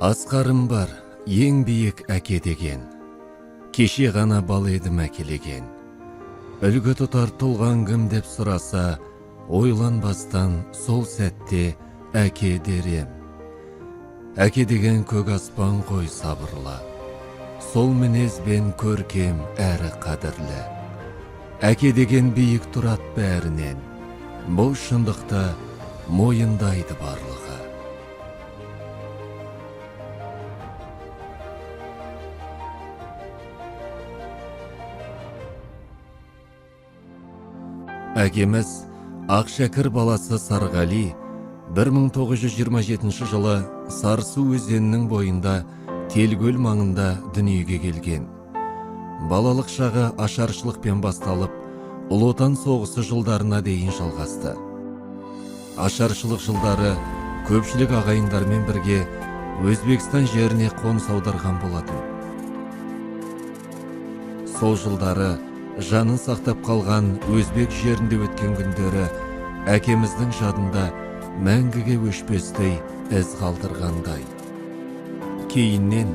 Асқарым бар, ең биік әке деген, кеше ғана бал едім әкелеген. Үлгі тұтар тұлған кім деп сұраса, ойланбастан сол сәтте әке дерем. Әке деген көк аспан қой сабырлы, сол мінезбен көркем әрі қадірлі. Әке деген биік тұрат бәрінен, бұл шындықта мойындайды барлығы. Әкеміз Ақшәкір баласы Сарғали 1927 жылы Сарсу өзенінің бойында Телкөл маңында дүниеге келген. Балалық шағы ашаршылықпен басталып, Ұлы Отан соғысы жылдарына дейін жалғасты. Ашаршылық жылдары көпшілік ағайындармен бірге Өзбекстан жеріне қоныс аударған болатын. Сол жылдары жанын сақтап қалған өзбек жерінде өткен күндері әкеміздің жадында мәңгіге өшпестей із қалдырғандай. Кейіннен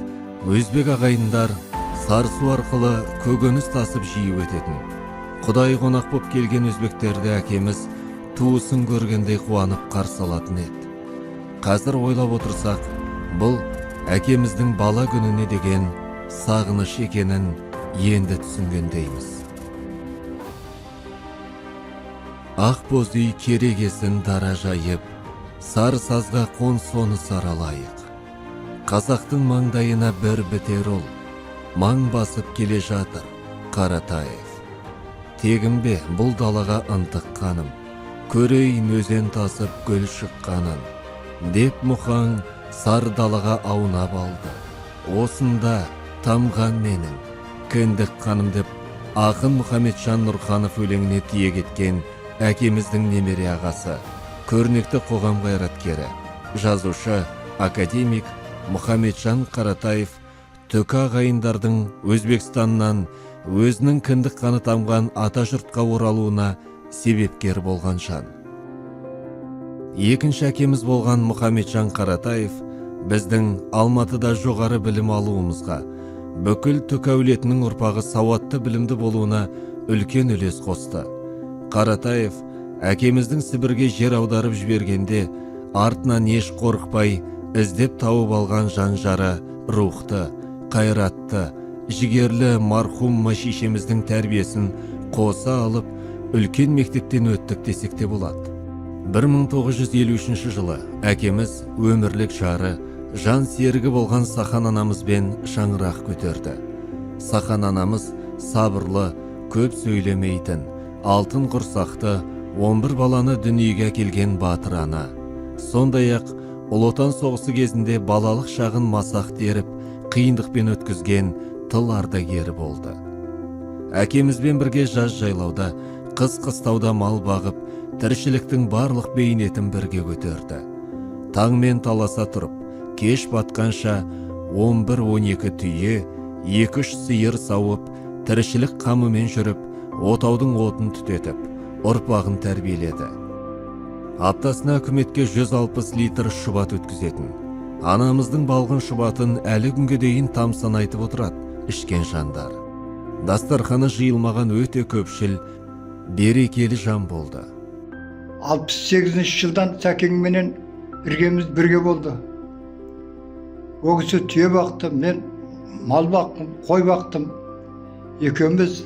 өзбек ағайындар Сарсу арқылы көкөніс тасып жиі өтетін. Құдай қонақ боп келген өзбектерді әкеміз туысын көргендей қуанып қарсы алатын еді. Қазір ойлап отырсақ, бұл әкеміздің бала күніне деген сағыныш екенін енді түсінгендейміз. Ақ боз үй керегесін дара жайып, сары сазға қонсоны саралайық. Қазақтың маңдайына бір бітер ол, маң басып келе жатыр Қаратаев. Тегін бе бұл далаға ынтыққаным, көрейін өзен тасып гүл шыққанын, деп мұхаң сары далаға аунап алды. Осында тамған менің, кіндік қаным деп ақын Мұхамеджан Нұрханов өлеңіне тиек еткен әкеміздің немере ағасы, көрнекті қоғам қайраткері, жазушы, академик Мұхамеджан Қаратаев түкі ағайындардың Өзбекстаннан өзінің кіндік қаны тамған ата жұртқа оралуына себепкер болған жан. Екінші әкеміз болған Мұхамеджан Қаратаев біздің Алматыда жоғары білім алуымызға, бүкіл түк әулетінің ұрпағы сауатты білімді болуына үлкен үлес қосты. Қаратаев әкеміздің Сібірге жер аударып жібергенде артынан еш қорықпай іздеп тауып алған жан жары, рухты, қайратты, жігерлі мархум шешеміздің тәрбиесін қоса алып, үлкен мектептен өттік десек те болады. 1953 жылы әкеміз өмірлік жары, жан серігі болған Сахан анамызбен шаңырақ көтерді. Сахан анамыз сабырлы, көп сөйлемейтін, алтын құрсақты 11 баланы дүниеге келген батыр ана. Сондай-ақ Ұлы Отан соғысы кезінде балалық шағын масақ теріп, қиындықпен өткізген тыл ардагері болды. Әкемізбен бірге жаз жайлауда, қыс қыстауда мал бағып, тіршіліктің барлық бейнетін бірге көтерді. Таңмен таласа тұрып, кеш батқанша 11-12 түйе, 2-3 сиыр сауып, тіршілік қамымен жүріп, отаудың отын түтетіп, ұрпағын тәрбиеледі. Аптасына үкіметке 160 литр шұбат өткізетін. Анамыздың балғын шұбатын әлі күнге дейін тамсан айтып отырады ішкен жандар. Дастарханы жиылмаған өте көпшіл, берекелі жан болды. 68 жылдан сәкеңменен бірге болды. О кісі түйе бақты, мен мал бақтым, қой бақтым. Екеуміз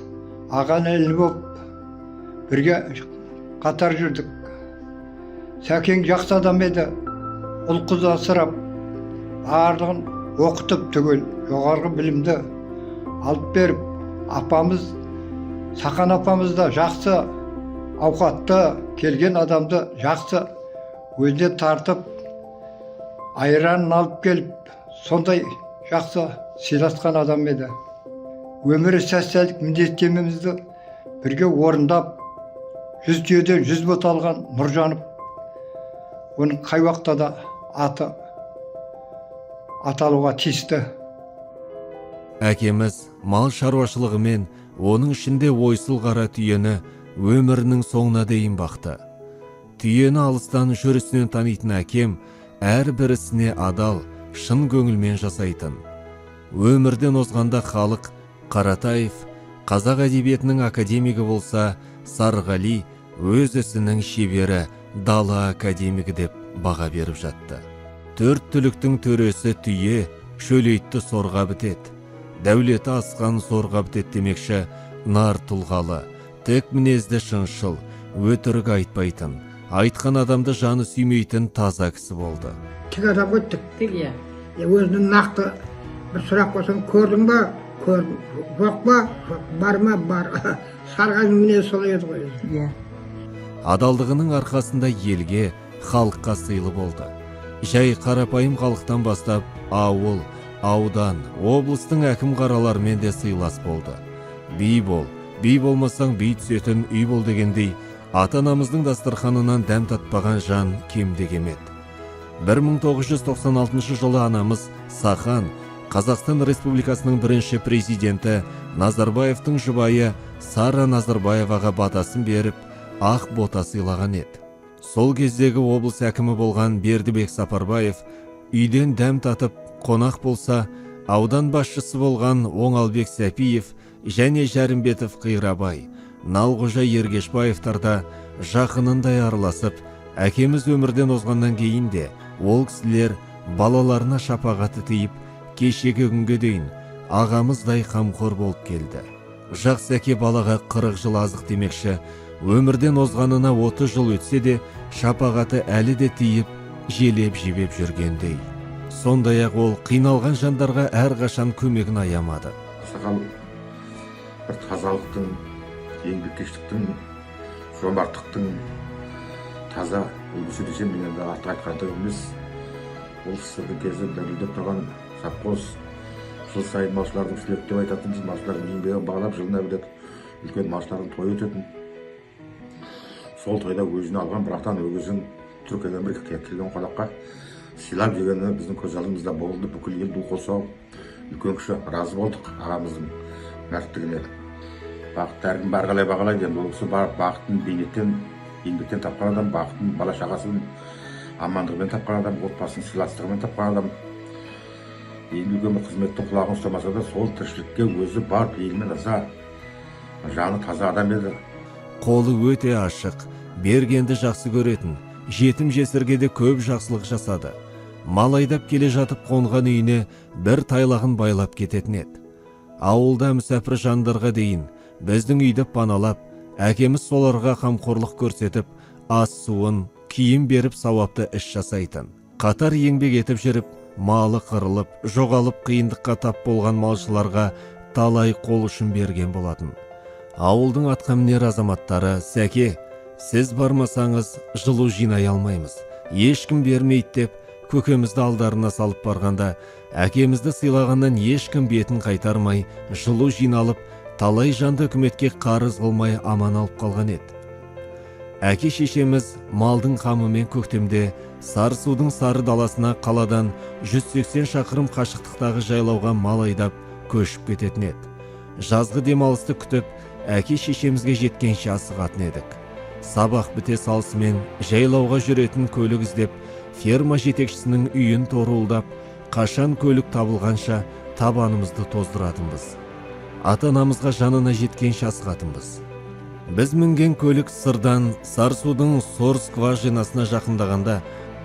аған әлі боп бірге қатар жүрдік. Сәкең жақсы адам еді, ұл қыз асырап, барлығын оқытып түгел, жоғарғы білімді алып беріп, апамыз, Сақан апамыз да жақсы, ауқатты, келген адамды жақсы өзіне тартып, айранын алып келіп, сондай жақсы сыйласқан адам еді. Өмірі сәттілік міндеттемемізді бірге орындап, 100 түйеден 100 бот алған Нұржанов, оның қай уақытта да аты аталуға тиісті. Әкеміз мал шаруашылығымен, оның ішінде ойсыл қара түйені өмірінің соңына дейін бақты. Түйені алыстан жүрісінен танитын әкем әрбір ісіне адал, шын көңілмен жасайтын. Өмірден озғанда халық Қаратаев, қазақ әдебиетінің академигі болса, Сарғали өз ісінің шебері, дала академигі деп баға беріп жатты. Төрт түліктің төресі түйе, шөлейтті сорға бітет. Дәулеті асқан сорға бітет демекші, нар тұлғалы, тек мінезді шыншыл, өтірік айтпайтын, айтқан адамды жаны сүймейтін таза кісі болды. Тік адам ғой, тік. Тік, иә. Өзінің нақты бір сұрақ болсын, көрдің ба? Көрдім. Жоқ па? Жоқ. Бар ма? Бар. Сарғали мінезі солай еді ғой. Иә. Адалдығының арқасында елге, халыққа сыйлы болды. Жай қарапайым халықтан бастап, ауыл, аудан, облыстың әкім қараларымен де сыйлас болды. Би бол, би болмасаң би түсетін үй бол дегендей, ата-анамыздың дастарханынан дәм татпаған жан кемде кемет. 1996 жылы анамыз Сахан, Қазақстан Республикасының бірінші президенті Назарбаевтың жұбайы Сара Назарбаеваға батасын беріп, ақ бота сыйлаған еді. Сол кездегі облыс әкімі болған Бердібек Сапарбаев үйден дәм татып қонақ болса, аудан басшысы болған Оңалбек Сәпиев және Жәрімбетов Қирабай, Налғожа Ергешбаевтарда жақынындай араласып, әкеміз өмірден озғаннан кейін де ол кісілер балаларына шапағаты тиіп, кешегі күнге дейін ағамыздай қамқор болып келді. Жақсы әке балаға 40 жыл азық демекші, өмірден озғанына 30 жыл өтсе де, шапағаты әлі де тиіп, желеп жебеп жүргендей. Сондай-ақ ол қиналған жандарға әрқашан көмегін аямады. Сақал бір тазалықтың, еңбеккештіктің, жомарттықтың таза үлгісі десем, мен енді артық айтқандық емес. Ол сіздің кезі дәлелдеп тұрған совхоз, жыл сайын малшылардың слет деп айтатын, малшылардың еңбегін бағалап, жылына білет үлкен малшылардың той өтетін. Сол тойда өзіне алған бірақтан өгізін Түркиядан бір келген қонаққа сыйлап жегені біздің көз алдымызда болды. Бүкіл ел ду қол соғып, үлкен кіші разы болдық ағамыздың мәрттігіне. Бақытты әркім бар қалай бағалайды, енді ол кісі бақытын бейнеттен, еңбектен тапқан адам, бақытын бала шағасын амандығымен тапқан адам, отбасын сыйластығымен тапқан адам. Ең үлкен бір қызметтің құлағын ұстамаса да, сол тіршілікке өзі бар пейілмен аса, жаны таза адам еді. Қолы өте ашық, бергенді жақсы көретін, жетім жесірге де көп жақсылық жасады. Мал айдап келе жатып қонған үйіне бір тайлағын байлап кететін еді. Ауылда мүсәпір жандарға дейін біздің үйді паналап, әкеміз соларға қамқорлық көрсетіп, ас суын, киім беріп сауапты іс жасайтын. Қатар еңбек етіп жүріп, малы қырылып, жоғалып қиындыққа тап болған малшыларға талай қол ұшын берген болатын. Ауылдың атқамінер азаматтары, сәке, сіз бармасаңыз жылу жинай алмаймыз, ешкім бермейді деп, көкемізді алдарына салып барғанда, әкемізді сыйлағаннан ешкім бетін қайтармай, жылу жиналып, талай жанды үкіметке қарыз қылмай аман алып қалған еді. Әке шешеміз малдың қамымен көктемде Сарысудың сары даласына қаладан 180 шақырым қашықтықтағы жайлауға мал айдап көшіп кететін еді. Жазғы демалысты күтіп, әке шешемізге жеткенше асығатын едік. Сабақ біте салысымен жайлауға жүретін көлік іздеп, ферма жетекшісінің үйін торуылдап, қашан көлік табылғанша табанымызды тоздыратынбыз. Ата-анамызға жанына жеткенше асығатынбыз. Біз мінген көлік сырдан Сарысудың сор скважинасына жақындағанда,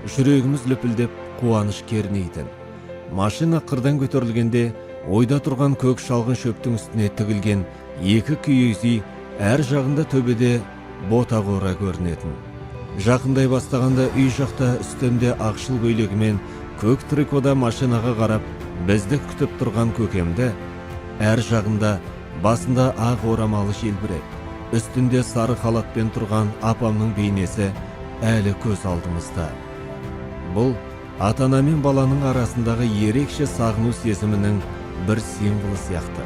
жүрегіміз лүпілдеп қуаныш кернейтін. Машина қырдан көтерілгенде, ойда тұрған көк шалғын шөптің үстіне тігілген екі киіз үй әр жағында төбеде бота қора көрінетін. Жақындай бастағанда үй жақта үстінде ақшыл көйлегімен көк трикода машинаға қарап бізді күтіп тұрған көкемді, әр жағында басында ақ орамалы желбіреп, үстінде сары халатпен тұрған апамның бейнесі әлі көз алдымызда. Бұл ата-ана мен баланың арасындағы ерекше сағыну сезімінің бір символы сияқты.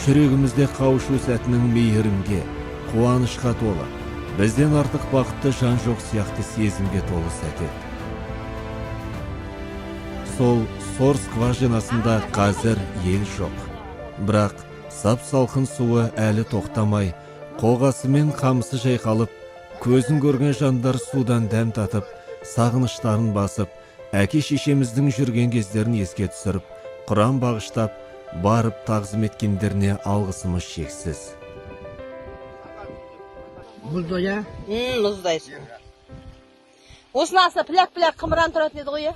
Жүрегімізде қауышу сәтінің мейірімге, қуанышқа толы, бізден артық бақытты жан жоқ сияқты сезімге толы сәт еді. Сол сор скважинасында қазір ел жоқ. Бірақ сап-салқын суы әлі тоқтамай, қоғасы мен қамысы жайқалып, көзін көрген жандар судан дәм татып, сағыныштарын басып, әке шешеміздің жүрген кездерін еске түсіріп, Құран бағыштап, барып тағзым еткендеріне алғысымыз шексіз. Бұлды, я? Мұздай су. Осының астына піляк-піляк қымыран тұратын еді ғой,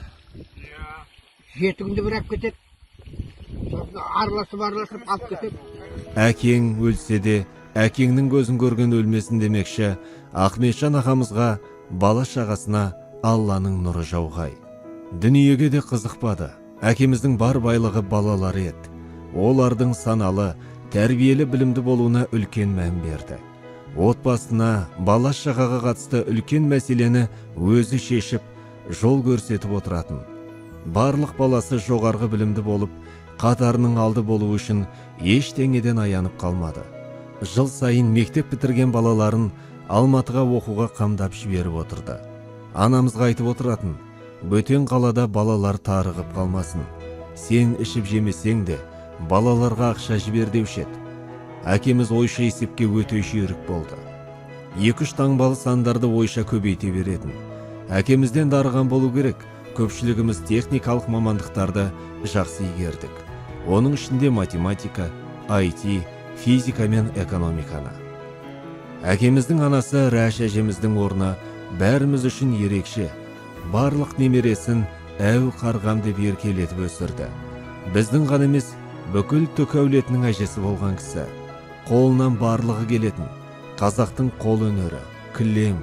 Жеті күнде бір ап кетеді. Араласып алып кетеді. Әкең өлсе де, әкеңнің көзін көрген өлмесін демекші, Ахметжан ағамызға, бала шағасына Алланың нұры жауғай. Дүниеге де қызықпады. Әкеміздің бар байлығы балалары еді. Олардың саналы, тәрбиелі білімді болуына үлкен мән берді. Отбасына, бала шағаға қатысты үлкен мәселені өзі шешіп, жол көрсетіп отыратын. Барлық баласы жоғарғы білімді болып, қатарының алды болу үшін ештеңеден аянып қалмады. Жыл сайын мектеп бітірген балаларын Алматыға оқуға қамдап жіберіп отырды. Анамызға айтып отыратын, бөтен қалада балалар тарығып қалмасын. Сен ішіп жемесең де, балаларға ақша жібер деуші еді. Әкеміз ойша есепке өте жүйрік болды. 2-3 таңбалы сандарды ойша көбейте беретін. Әкемізден дарыған болу керек. Көпшілігіміз техникалық мамандықтарды жақсы игердік. Оның ішінде математика, IT, физика мен экономиканы. Әкеміздің анасы Рәш әжеміздің орны бәріміз үшін ерекше. Барлық немересін әу қарғам деп еркелетіп өсірді. Біздің ғана емес, бүкіл түк әулетінің әжесі болған кісі. Қолынан барлығы келетін. Қазақтың қол өнері, кілем,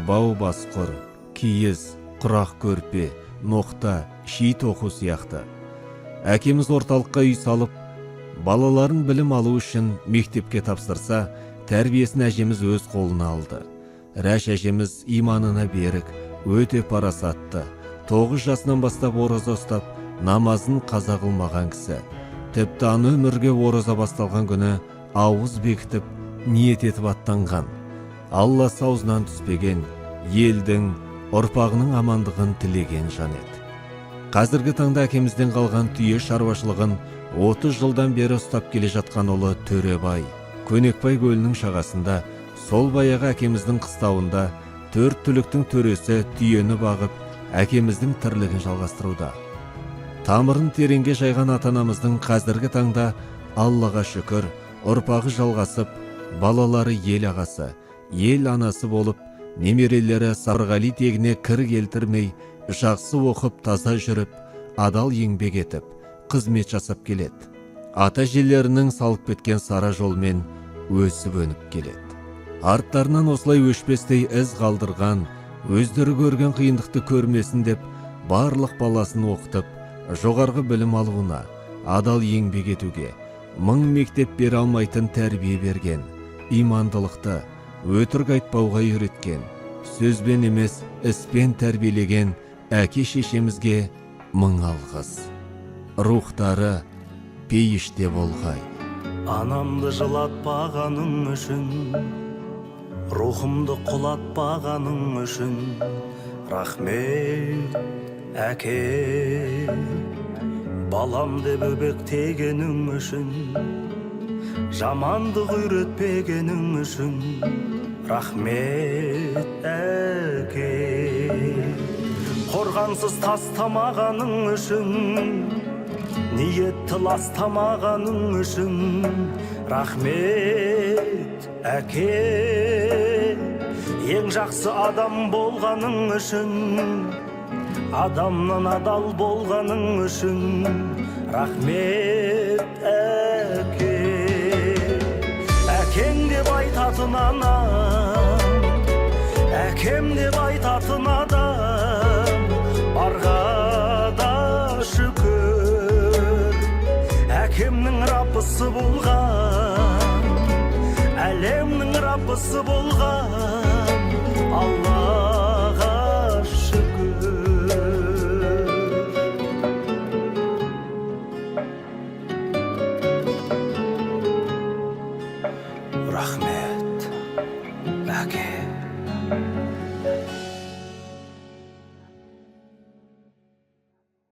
бау басқұр, киіз, құрақ көрпе, ноқта, ши тоқу сияқты. Әкеміз орталыққа үй салып, балаларын білім алу үшін мектепке тапсырса, тәрбиесін әжеміз өз қолына алды. Рәш әжеміз иманына берік, өте парасатты. 9 жасынан бастап ораза ұстап, намазын қаза қылмаған кісі. Тіпті ана өмірге ораза басталған күні ауыз бекітіп, ниет етіп аттанған. Алла аузынан түспеген, елдің, ұрпағының амандығын тілеген жан еді. Қазіргі таңда әкемізден қалған түйе шаруашылығын 30 жылдан бері ұстап келе жатқан ұлы Төребай, Көнекбай көлінің шағасында, сол баяғы әкеміздің қыстауында 4 түліктің төресі түйені бағып, әкеміздің тірлігін жалғастыруда. Тамырын тереңге жайған ата-анамыздың қазіргі таңда Аллаға шүкір, ұрпағы жалғасып, балалары ел ағасы, ел анасы болып, немерелері Сарғали тегіне кір келтірмей, жақсы оқып, таза жүріп, адал еңбек етіп, қызмет жасап келеді. Ата-әжелерінің салып кеткен сара жолмен өсіп өніп келеді. Арттарынан осылай өшпестей із қалдырған, өздері көрген қиындықты көрмесін деп, барлық баласын оқытып, жоғарғы білім алуына, адал еңбек етуге, 1000 мектеп бере алмайтын тәрбие берген, имандылықты, өтірік айтпауға үйреткен, сөзбен емес, іспен тәрбиелеген әке шешемізге 1000 алғыс. Рухтары пейіште болғай. Анамды жылатпағаның үшін, рухымды құлатпағаның үшін, рахмет әке. Балам деп өбектегенің үшін, жамандық үйретпегенің үшін, рахмет әке. Қорғансыз тастамағаның үшін, ниетті ластамағаның үшін, рахмет әке. Ең жақсы адам болғаның үшін, адамнан адал болғаның үшін, рахмет әке. Әкең деп айтатын анам, әкем деп айтатын адам, барға да шүкір. Әкемнің раббысы болған, әлемнің раббысы болған,